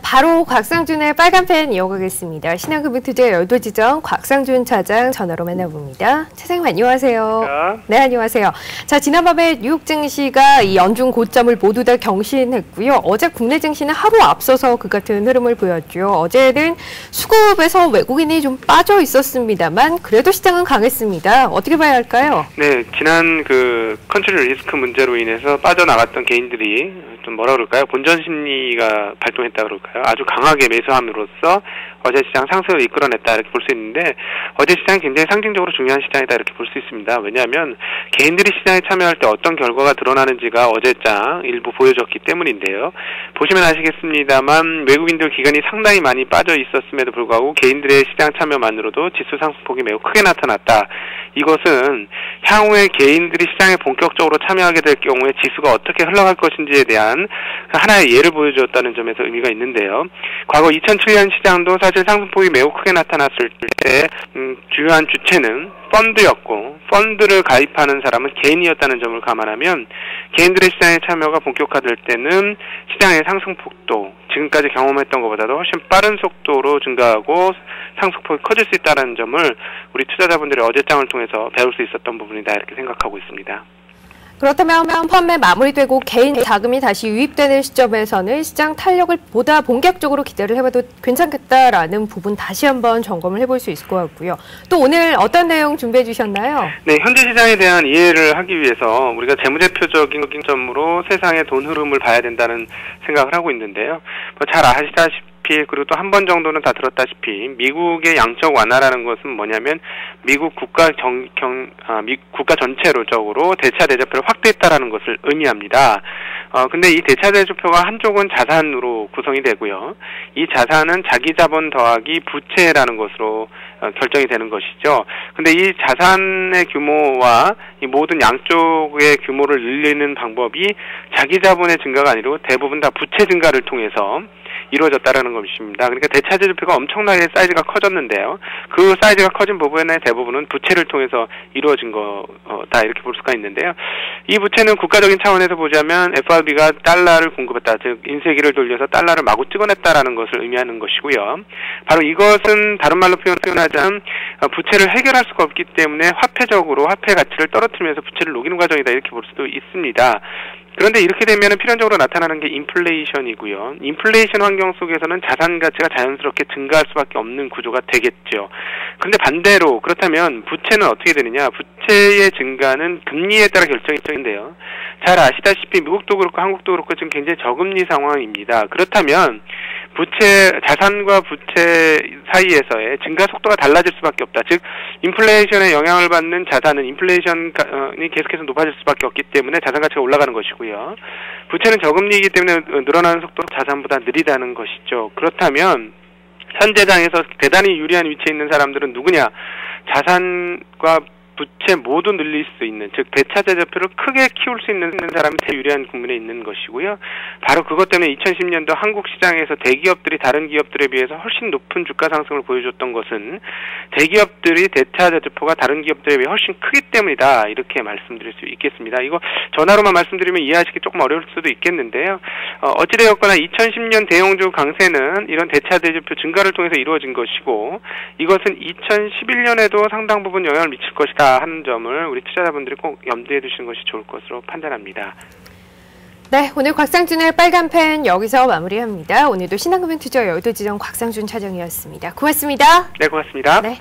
바로 곽상준의 빨간펜 이어가겠습니다. 신한금융투자 여의도지점 곽상준 차장 전화로 만나봅니다. 차장님 안녕하세요. 네, 안녕하세요. 자, 지난밤에 뉴욕 증시가 이 연중 고점을 모두 다 경신했고요. 어제 국내 증시는 하루 앞서서 그 같은 흐름을 보였죠. 어제는 수급에서 외국인이 좀 빠져 있었습니다만 그래도 시장은 강했습니다. 어떻게 봐야 할까요? 네, 지난 그 컨트롤 리스크 문제로 인해서 빠져나갔던 개인들이 좀 뭐라 그럴까요? 본전 심리가 발동했다 그럴까요? 아주 강하게 매수함으로써 어제 시장 상승을 이끌어냈다 이렇게 볼 수 있는데, 어제 시장이 굉장히 상징적으로 중요한 시장이다 이렇게 볼 수 있습니다. 왜냐하면 개인들이 시장에 참여할 때 어떤 결과가 드러나는지가 어제장 일부 보여줬기 때문인데요. 보시면 아시겠습니다만 외국인들 기관이 상당히 많이 빠져 있었음에도 불구하고 개인들의 시장 참여만으로도 지수 상승폭이 매우 크게 나타났다. 이것은 향후에 개인들이 시장에 본격적으로 참여하게 될 경우에 지수가 어떻게 흘러갈 것인지에 대한 하나의 예를 보여주었다는 점에서 의미가 있는데요. 과거 2007년 시장도 사실 상승폭이 매우 크게 나타났을 때 주요한 주체는 펀드였고, 펀드를 가입하는 사람은 개인이었다는 점을 감안하면 개인들의 시장에 참여가 본격화될 때는 시장의 상승폭도 지금까지 경험했던 것보다도 훨씬 빠른 속도로 증가하고 상승폭이 커질 수 있다는 점을 우리 투자자분들의 어제장을 통해서 배울 수 있었던 부분이다 이렇게 생각하고 있습니다. 그렇다면 판매 마무리되고 개인 자금이 다시 유입되는 시점에서는 시장 탄력을 보다 본격적으로 기대를 해봐도 괜찮겠다라는 부분 다시 한번 점검을 해볼 수 있을 것 같고요. 또 오늘 어떤 내용 준비해 주셨나요? 네, 현재 시장에 대한 이해를 하기 위해서 우리가 재무제표적인 점으로 세상의 돈 흐름을 봐야 된다는 생각을 하고 있는데요. 잘 아시다시피 그리고 또 한 번 정도는 다 들었다시피 미국의 양적 완화라는 것은 뭐냐면 미국 국가 전체적으로 대차 대조표를 확대했다라는 것을 의미합니다. 근데 이 대차 대조표가 한쪽은 자산으로 구성이 되고요. 이 자산은 자기 자본 더하기 부채라는 것으로 결정이 되는 것이죠. 근데 이 자산의 규모와 이 모든 양쪽의 규모를 늘리는 방법이 자기 자본의 증가가 아니고 대부분 다 부채 증가를 통해서 이루어졌다라는 것입니다. 그러니까 대차 대조표가 엄청나게 사이즈가 커졌는데요. 그 사이즈가 커진 부분의 대부분은 부채를 통해서 이루어진 거다 이렇게 볼 수가 있는데요. 이 부채는 국가적인 차원에서 보자면 FRB가 달러를 공급했다, 즉 인쇄기를 돌려서 달러를 마구 찍어냈다라는 것을 의미하는 것이고요. 바로 이것은 다른 말로 표현하자면 부채를 해결할 수가 없기 때문에 화폐적으로 화폐 가치를 떨어뜨리면서 부채를 녹이는 과정이다 이렇게 볼 수도 있습니다. 그런데 이렇게 되면 필연적으로 나타나는 게 인플레이션이고요. 인플레이션 환경 속에서는 자산 가치가 자연스럽게 증가할 수밖에 없는 구조가 되겠죠. 그런데 반대로 그렇다면 부채는 어떻게 되느냐? 부채의 증가는 금리에 따라 결정이 되는데요. 잘 아시다시피 미국도 그렇고 한국도 그렇고 지금 굉장히 저금리 상황입니다. 그렇다면 자산과 부채 사이에서의 증가 속도가 달라질 수밖에 없다. 즉, 인플레이션에 영향을 받는 자산은 인플레이션이 계속해서 높아질 수밖에 없기 때문에 자산 가치가 올라가는 것이고요. 부채는 저금리이기 때문에 늘어나는 속도가 자산보다 느리다는 것이죠. 그렇다면 현재장에서 대단히 유리한 위치에 있는 사람들은 누구냐? 자산과 부채 모두 늘릴 수 있는, 즉 대차 대조표를 크게 키울 수 있는 사람이 대유리한 국면에 있는 것이고요. 바로 그것 때문에 2010년도 한국 시장에서 대기업들이 다른 기업들에 비해서 훨씬 높은 주가 상승을 보여줬던 것은 대기업들이 대차 대조표가 다른 기업들에 비해 훨씬 크기 때문이다 이렇게 말씀드릴 수 있겠습니다. 이거 전화로만 말씀드리면 이해하시기 조금 어려울 수도 있겠는데요. 어찌되었거나 2010년 대형주 강세는 이런 대차 대조표 증가를 통해서 이루어진 것이고, 이것은 2011년에도 상당 부분 영향을 미칠 것이다 하는 점을 우리 투자자분들이 꼭 염두에 두시는 것이 좋을 것으로 판단합니다. 네, 오늘 곽상준의 빨간펜 여기서 마무리합니다. 오늘도 신한금융투자 여의도지점 곽상준 차장이었습니다. 고맙습니다. 네, 고맙습니다. 네.